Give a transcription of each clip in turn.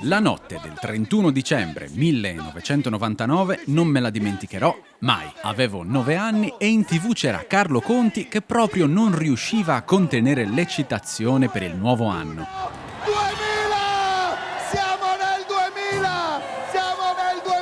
La notte del 31 dicembre 1999 non me la dimenticherò mai. Avevo 9 anni e in TV c'era Carlo Conti che proprio non riusciva a contenere l'eccitazione per il nuovo anno. 2000! Siamo nel 2000! Siamo nel 2000!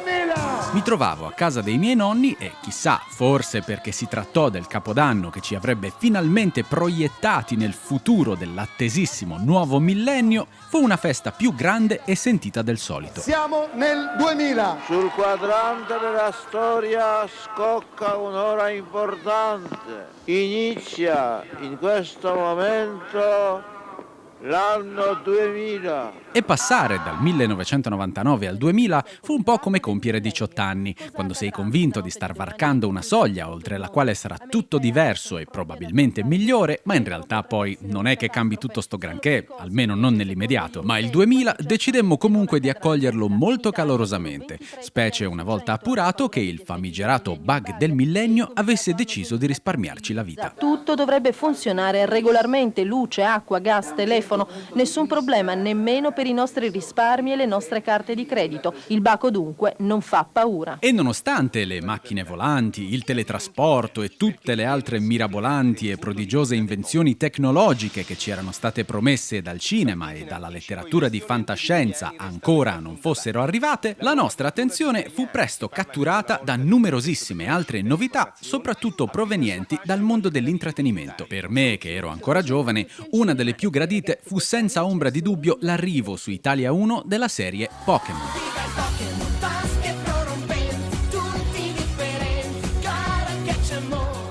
Mi trovavo a casa dei miei nonni e chissà, forse perché si trattò del Capodanno che ci avrebbe finalmente proiettati nel futuro dell'attesissimo nuovo millennio, fu una festa più grande e sentita del solito. Siamo nel 2000! Sul quadrante della storia scocca un'ora importante. Inizia in questo momento l'anno 2000. E passare dal 1999 al 2000 fu un po' come compiere 18 anni, quando sei convinto di star varcando una soglia oltre la quale sarà tutto diverso e probabilmente migliore, ma in realtà poi non è che cambi tutto sto granché, almeno non nell'immediato. Ma il 2000 decidemmo comunque di accoglierlo molto calorosamente, specie una volta appurato che il famigerato bug del millennio avesse deciso di risparmiarci la vita. Tutto dovrebbe funzionare regolarmente, luce, acqua, gas, telefono, nessun problema nemmeno per i nostri risparmi e le nostre carte di credito. Il baco dunque non fa paura. E nonostante le macchine volanti, il teletrasporto e tutte le altre mirabolanti e prodigiose invenzioni tecnologiche che ci erano state promesse dal cinema e dalla letteratura di fantascienza ancora non fossero arrivate, la nostra attenzione fu presto catturata da numerosissime altre novità, soprattutto provenienti dal mondo dell'intrattenimento. Per me, che ero ancora giovane, una delle più gradite fu senza ombra di dubbio l'arrivo su Italia 1 della serie Pokémon.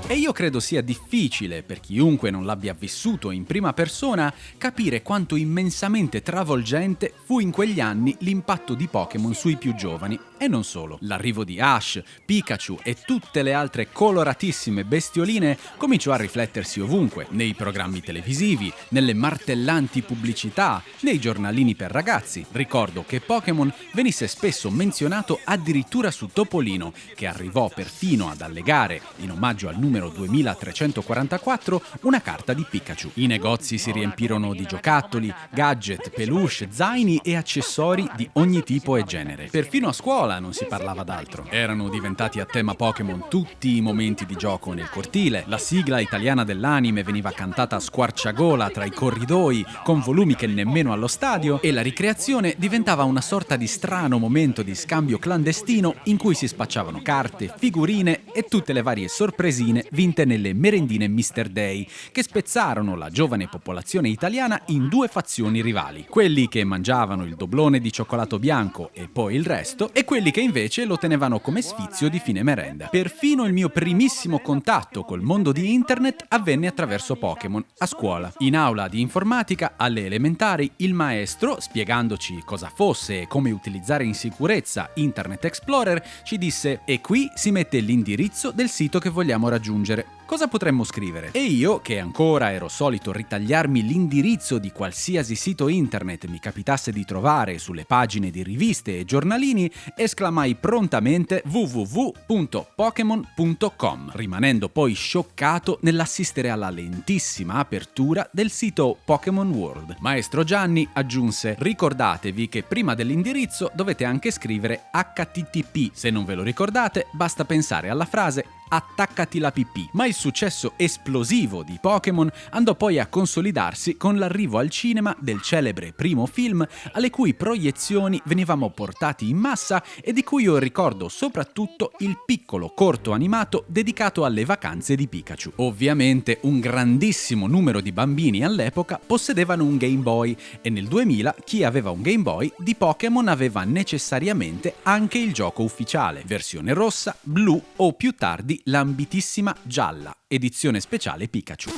E io credo sia difficile, per chiunque non l'abbia vissuto in prima persona, capire quanto immensamente travolgente fu in quegli anni l'impatto di Pokémon sui più giovani. E non solo. L'arrivo di Ash, Pikachu e tutte le altre coloratissime bestioline cominciò a riflettersi ovunque, nei programmi televisivi, nelle martellanti pubblicità, nei giornalini per ragazzi. Ricordo che Pokémon venisse spesso menzionato addirittura su Topolino, che arrivò perfino ad allegare, in omaggio al numero 2344, una carta di Pikachu. I negozi si riempirono di giocattoli, gadget, peluche, zaini e accessori di ogni tipo e genere. Perfino a scuola non si parlava d'altro. Erano diventati a tema Pokémon tutti i momenti di gioco nel cortile, la sigla italiana dell'anime veniva cantata a squarciagola tra i corridoi, con volumi che nemmeno allo stadio, e la ricreazione diventava una sorta di strano momento di scambio clandestino in cui si spacciavano carte, figurine e tutte le varie sorpresine vinte nelle merendine Mr. Day, che spezzarono la giovane popolazione italiana in due fazioni rivali: quelli che mangiavano il doblone di cioccolato bianco e poi il resto, e quelli che invece lo tenevano come sfizio di fine merenda. Perfino il mio primissimo contatto col mondo di internet avvenne attraverso Pokémon, a scuola. In aula di informatica, alle elementari, il maestro, spiegandoci cosa fosse e come utilizzare in sicurezza Internet Explorer, ci disse: e qui si mette l'indirizzo del sito che vogliamo raggiungere. Cosa potremmo scrivere? E io, che ancora ero solito ritagliarmi l'indirizzo di qualsiasi sito internet mi capitasse di trovare sulle pagine di riviste e giornalini, esclamai prontamente www.pokemon.com, rimanendo poi scioccato nell'assistere alla lentissima apertura del sito Pokémon World. Maestro Gianni aggiunse: ricordatevi che prima dell'indirizzo dovete anche scrivere HTTP. Se non ve lo ricordate, basta pensare alla frase attaccati la pipì. Ma il successo esplosivo di Pokémon andò poi a consolidarsi con l'arrivo al cinema del celebre primo film, alle cui proiezioni venivamo portati in massa e di cui io ricordo soprattutto il piccolo corto animato dedicato alle vacanze di Pikachu. Ovviamente un grandissimo numero di bambini all'epoca possedevano un Game Boy e nel 2000 chi aveva un Game Boy di Pokémon aveva necessariamente anche il gioco ufficiale, versione rossa, blu o più tardi l'ambitissima gialla, edizione speciale Pikachu.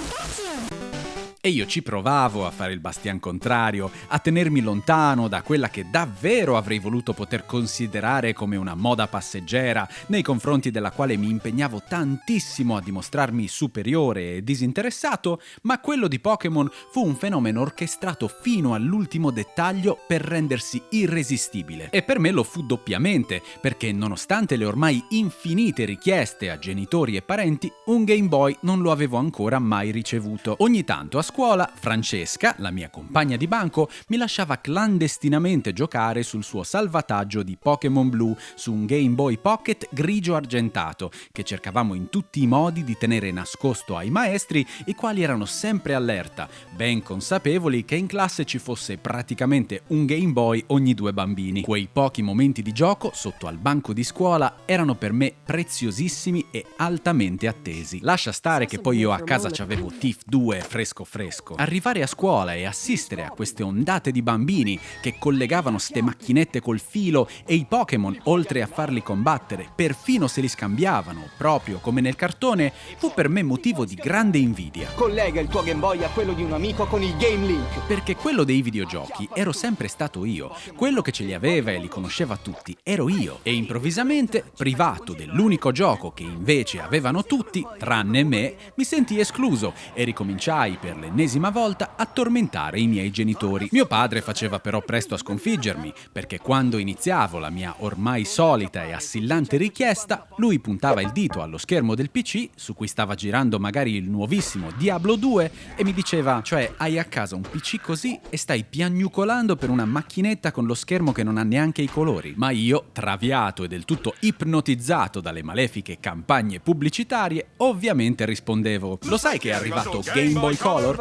E io ci provavo a fare il bastian contrario, a tenermi lontano da quella che davvero avrei voluto poter considerare come una moda passeggera, nei confronti della quale mi impegnavo tantissimo a dimostrarmi superiore e disinteressato, ma quello di Pokémon fu un fenomeno orchestrato fino all'ultimo dettaglio per rendersi irresistibile. E per me lo fu doppiamente, perché nonostante le ormai infinite richieste a genitori e parenti, un Game Boy non lo avevo ancora mai ricevuto. Ogni tanto a scuola scuola, Francesca, la mia compagna di banco, mi lasciava clandestinamente giocare sul suo salvataggio di Pokémon Blu su un Game Boy Pocket grigio argentato, che cercavamo in tutti i modi di tenere nascosto ai maestri, i quali erano sempre allerta, ben consapevoli che in classe ci fosse praticamente un Game Boy ogni 2 bambini. Quei pochi momenti di gioco sotto al banco di scuola erano per me preziosissimi e altamente attesi. Lascia stare che poi io a casa c'avevo Thief 2 fresco fresco. Arrivare a scuola e assistere a queste ondate di bambini che collegavano ste macchinette col filo e i Pokémon, oltre a farli combattere, perfino se li scambiavano, proprio come nel cartone, fu per me motivo di grande invidia. Collega il tuo Game Boy a quello di un amico con il Game Link. Perché quello dei videogiochi ero sempre stato io, quello che ce li aveva e li conosceva tutti ero io, e improvvisamente, privato dell'unico gioco che invece avevano tutti, tranne me, mi sentii escluso e ricominciai per l'ennesima volta a tormentare i miei genitori. Mio padre faceva però presto a sconfiggermi, perché quando iniziavo la mia ormai solita e assillante richiesta, lui puntava il dito allo schermo del PC, su cui stava girando magari il nuovissimo Diablo 2, e mi diceva: cioè, hai a casa un PC così e stai piagnucolando per una macchinetta con lo schermo che non ha neanche i colori? Ma io, traviato e del tutto ipnotizzato dalle malefiche campagne pubblicitarie, ovviamente rispondevo: lo sai che è arrivato Game Boy Color?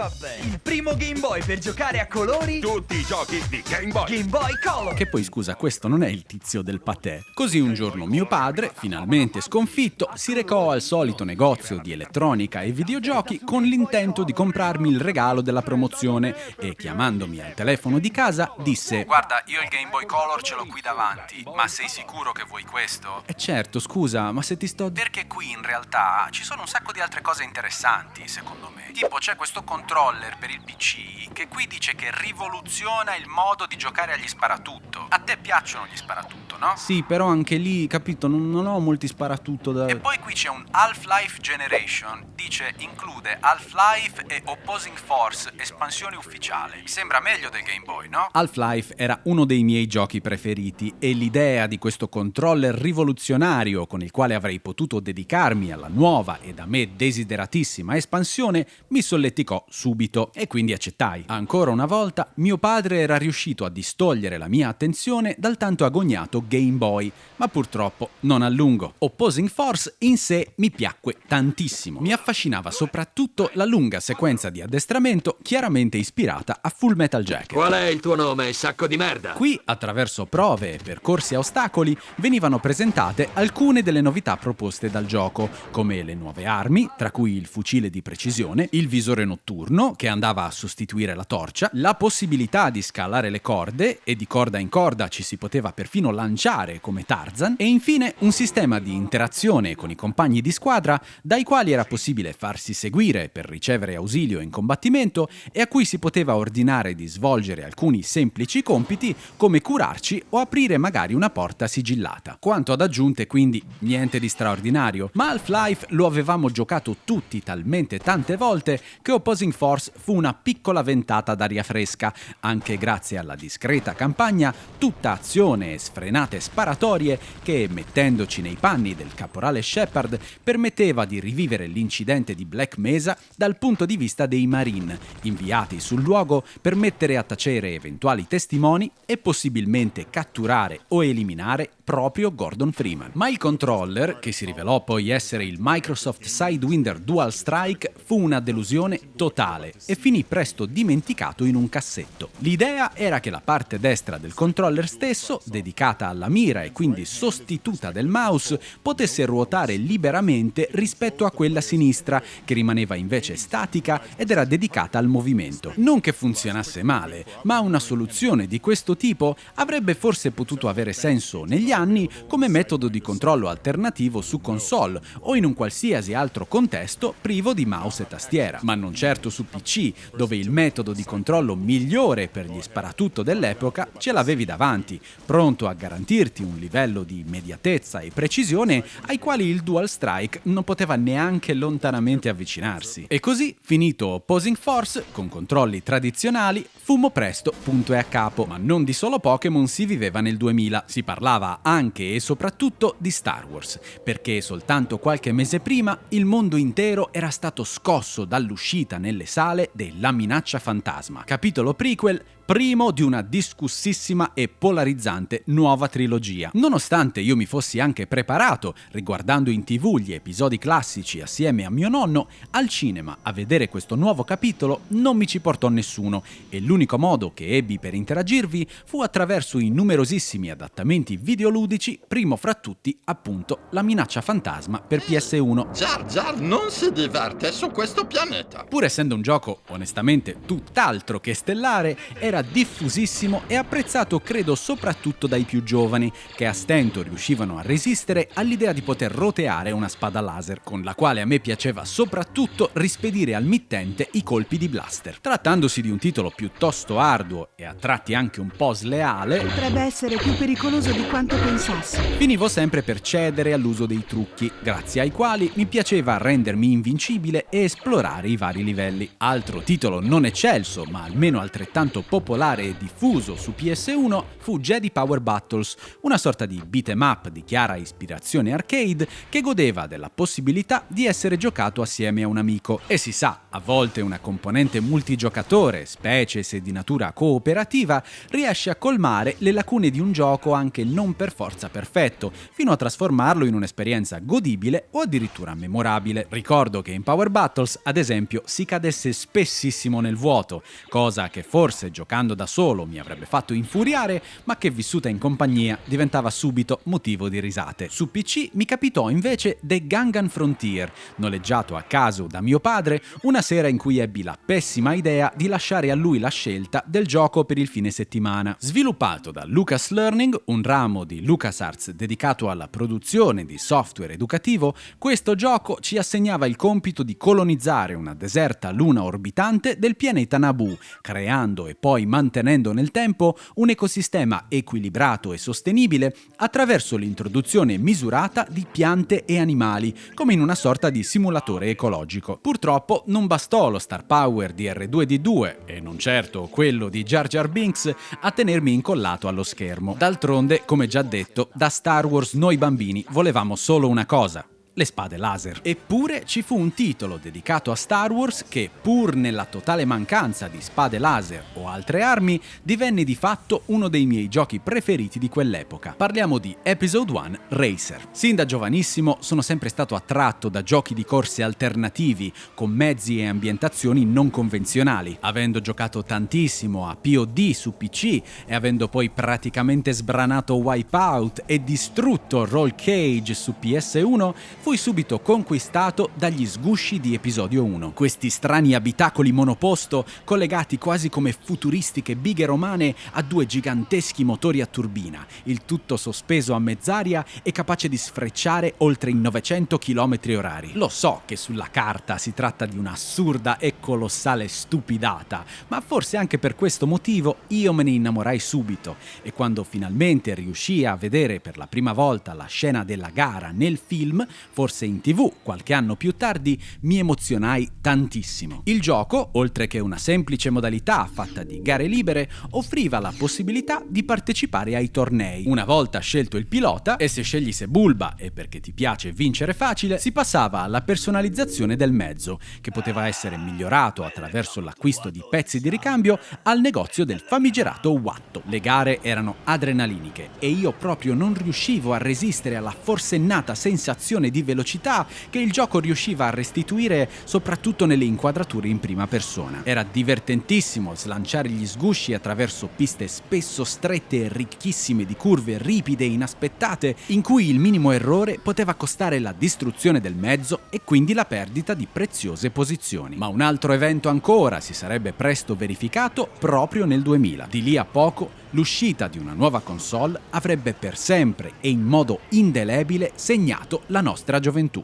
Il primo Game Boy per giocare a colori? Tutti i giochi di Game Boy. Game Boy Color! Che poi, scusa, questo non è il tizio del patè. Così un giorno mio padre, finalmente sconfitto, si recò al solito negozio di elettronica e videogiochi con l'intento di comprarmi il regalo della promozione e, chiamandomi al telefono di casa, disse: guarda, io il Game Boy Color ce l'ho qui davanti, ma sei sicuro che vuoi questo? Certo, scusa, ma se ti sto... Perché qui in realtà ci sono un sacco di altre cose interessanti, secondo me. Tipo c'è questo controller per il PC che qui dice che rivoluziona il modo di giocare agli sparatutto. A te piacciono gli sparatutto, no? Sì, però anche lì, capito, non ho molti sparatutto da... E poi qui c'è un Half-Life Generation, dice include Half-Life e Opposing Force, espansione ufficiale. Sembra meglio del Game Boy, no? Half-Life era uno dei miei giochi preferiti e l'idea di questo controller rivoluzionario con il quale avrei potuto dedicarmi alla nuova e da me desideratissima espansione mi solleticò subito e quindi accettai. Ancora una volta mio padre era riuscito a distogliere la mia attenzione dal tanto agognato Game Boy, ma purtroppo non a lungo. Opposing Force in sé mi piacque tantissimo. Mi affascinava soprattutto la lunga sequenza di addestramento chiaramente ispirata a Full Metal Jacket. Qual è il tuo nome, sacco di merda? Qui, attraverso prove e percorsi a ostacoli, venivano presentate alcune delle novità proposte dal gioco, come le nuove armi, tra cui il fucile di precisione, il visore notturno, che andava a sostituire la torcia, la possibilità di scalare le corde, e di corda in corda ci si poteva perfino lanciare come Tarzan, e infine un sistema di interazione con i compagni di squadra, dai quali era possibile farsi seguire per ricevere ausilio in combattimento e a cui si poteva ordinare di svolgere alcuni semplici compiti come curarci o aprire magari una porta sigillata. Quanto ad aggiunte, quindi, niente di straordinario, ma Half-Life lo avevamo giocato tutti talmente tante volte che Opposing Force fu una piccola ventata d'aria fresca, anche grazie alla discreta campagna tutta azione e sfrenate sparatorie che, mettendoci nei panni del caporale Shepard, permetteva di rivivere l'incidente di Black Mesa dal punto di vista dei Marine, inviati sul luogo per mettere a tacere eventuali testimoni e possibilmente catturare o eliminare proprio Gordon Freeman. Ma il controller, che si rivelò poi essere il Microsoft Sidewinder Dual Strike, fu una delusione totale e finì presto dimenticato in un cassetto. L'idea era che la parte destra del controller stesso, dedicata alla mira e quindi sostituta del mouse, potesse ruotare liberamente rispetto a quella sinistra, che rimaneva invece statica ed era dedicata al movimento. Non che funzionasse male, ma una soluzione di questo tipo avrebbe forse potuto avere senso negli anni come metodo di controllo alternativo su console o in un qualsiasi altro contesto privo di mouse e tastiera, ma non certo su PC, dove il metodo di controllo migliore per gli sparatutto dell'epoca ce l'avevi davanti, pronto a garantirti un livello di immediatezza e precisione ai quali il Dual Strike non poteva neanche lontanamente avvicinarsi. E così, finito Opposing Force, con controlli tradizionali, fummo presto punto e a capo. Ma non di solo Pokémon si viveva nel 2000, si parlava anche e soprattutto di Star Wars, perché soltanto qualche mese prima il mondo intero era stato scosso dall'uscita nelle nelle sale de La minaccia fantasma, capitolo prequel, primo di una discussissima e polarizzante nuova trilogia. Nonostante io mi fossi anche preparato, riguardando in TV gli episodi classici assieme a mio nonno, al cinema a vedere questo nuovo capitolo non mi ci portò nessuno e l'unico modo che ebbi per interagirvi fu attraverso i numerosissimi adattamenti videoludici, primo fra tutti appunto La minaccia fantasma per PS1. Jar Jar non si diverte su questo pianeta. Pur essendo un gioco onestamente tutt'altro che stellare, era diffusissimo e apprezzato credo soprattutto dai più giovani, che a stento riuscivano a resistere all'idea di poter roteare una spada laser, con la quale a me piaceva soprattutto rispedire al mittente i colpi di blaster. Trattandosi di un titolo piuttosto arduo e a tratti anche un po' sleale, potrebbe essere più pericoloso di quanto pensassi. Finivo sempre per cedere all'uso dei trucchi, grazie ai quali mi piaceva rendermi invincibile e esplorare i vari livelli. Altro titolo non eccelso, ma almeno altrettanto popolare e diffuso su PS1 fu Jedi Power Battles, una sorta di beat 'em up di chiara ispirazione arcade che godeva della possibilità di essere giocato assieme a un amico. E si sa, a volte una componente multigiocatore, specie se di natura cooperativa, riesce a colmare le lacune di un gioco anche non per forza perfetto, fino a trasformarlo in un'esperienza godibile o addirittura memorabile. Ricordo che in Power Battles, ad esempio, si cadesse spessissimo nel vuoto, cosa che forse giocando da solo mi avrebbe fatto infuriare, ma che vissuta in compagnia diventava subito motivo di risate. Su PC mi capitò invece The Gungan Frontier, noleggiato a caso da mio padre, una sera in cui ebbi la pessima idea di lasciare a lui la scelta del gioco per il fine settimana. Sviluppato da Lucas Learning, un ramo di LucasArts dedicato alla produzione di software educativo, questo gioco ci assegnava il compito di colonizzare una deserta luna orbitante del pianeta Naboo, creando e poi mantenendo nel tempo un ecosistema equilibrato e sostenibile attraverso l'introduzione misurata di piante e animali, come in una sorta di simulatore ecologico. Purtroppo non bastò lo star power di R2D2, e non certo quello di Jar Jar Binks, a tenermi incollato allo schermo. D'altronde, come già detto, da Star Wars noi bambini volevamo solo una cosa: le spade laser. Eppure ci fu un titolo dedicato a Star Wars che, pur nella totale mancanza di spade laser o altre armi, divenne di fatto uno dei miei giochi preferiti di quell'epoca. Parliamo di Episode 1 Racer. Sin da giovanissimo sono sempre stato attratto da giochi di corse alternativi, con mezzi e ambientazioni non convenzionali. Avendo giocato tantissimo a POD su PC e avendo poi praticamente sbranato Wipeout e distrutto Roll Cage su PS1, fui subito conquistato dagli sgusci di Episodio 1. Questi strani abitacoli monoposto, collegati quasi come futuristiche bighe romane a due giganteschi motori a turbina, il tutto sospeso a mezz'aria e capace di sfrecciare oltre i 900 km/h. Lo so che sulla carta si tratta di un'assurda e colossale stupidata, ma forse anche per questo motivo io me ne innamorai subito, e quando finalmente riuscii a vedere per la prima volta la scena della gara nel film, forse in TV qualche anno più tardi, mi emozionai tantissimo. Il gioco, oltre che una semplice modalità fatta di gare libere, offriva la possibilità di partecipare ai tornei. Una volta scelto il pilota, e se scegli Sebulba e perché ti piace vincere facile, si passava alla personalizzazione del mezzo, che poteva essere migliorato attraverso l'acquisto di pezzi di ricambio al negozio del famigerato Watto. Le gare erano adrenaliniche e io proprio non riuscivo a resistere alla forsennata sensazione di velocità che il gioco riusciva a restituire soprattutto nelle inquadrature in prima persona. Era divertentissimo slanciare gli sgusci attraverso piste spesso strette e ricchissime di curve ripide e inaspettate, in cui il minimo errore poteva costare la distruzione del mezzo e quindi la perdita di preziose posizioni. Ma un altro evento ancora si sarebbe presto verificato proprio nel 2000. Di lì a poco l'uscita di una nuova console avrebbe per sempre e in modo indelebile segnato la nostra gioventù.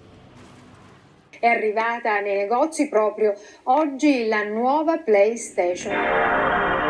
È arrivata nei negozi proprio oggi la nuova PlayStation.